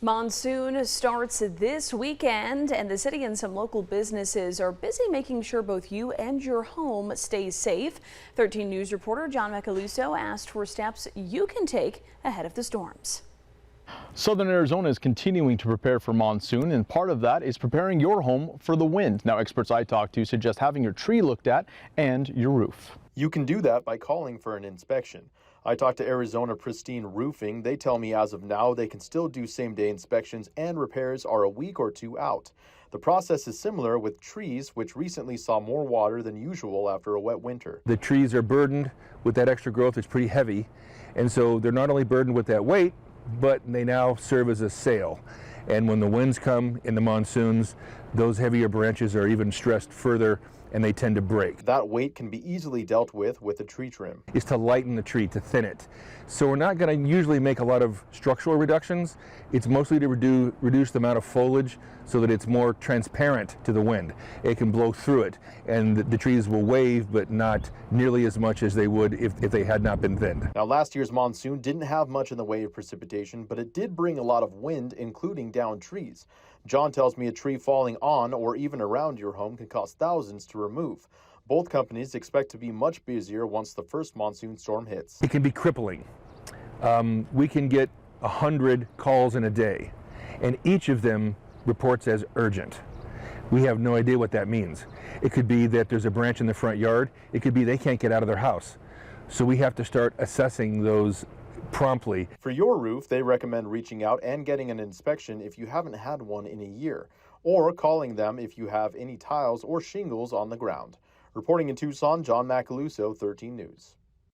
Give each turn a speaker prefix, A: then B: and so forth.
A: Monsoon starts this weekend, and the city and some local businesses are busy making sure both you and your home stays safe. 13 News reporter John Macaluso asked for steps you can take ahead of the storms.
B: Southern Arizona is continuing to prepare for monsoon, and part of that is preparing your home for the wind. Now, experts I talked to suggest having your tree looked at and your roof.
C: You can do that by calling for an inspection. I talked to Arizona Pristine Roofing. They tell me as of now they can still do same-day inspections and repairs are a week or two out. The process is similar with trees, which recently saw more water than usual after a wet winter.
D: The trees are burdened with that extra growth. It's pretty heavy, and so they're not only burdened with that weight, but they now serve as a sail. And when the winds come in the monsoons, those heavier branches are even stressed further and they tend to break.
C: That weight can be easily dealt with a tree trim.
D: Is to lighten the tree, to thin it. So we're not going to usually make a lot of structural reductions. It's mostly to reduce the amount of foliage so that it's more transparent to the wind. It can blow through it, and the trees will wave, but not nearly as much as they would if they had not been thinned.
C: Now, last year's monsoon didn't have much in the way of precipitation, but it did bring a lot of wind, including down trees. John tells me a tree falling on or even around your home can cost thousands to remove. Both companies expect to be much busier once the first monsoon storm hits.
D: It can be crippling. We can get 100 calls in a day, and each of them reports as urgent. We have no idea what that means. It could be that there's a branch in the front yard. It could be they can't get out of their house. So we have to start assessing those promptly.
C: For your roof, they recommend reaching out and getting an inspection if you haven't had one in a year, or calling them if you have any tiles or shingles on the ground. Reporting in Tucson, John Macaluso, 13 News.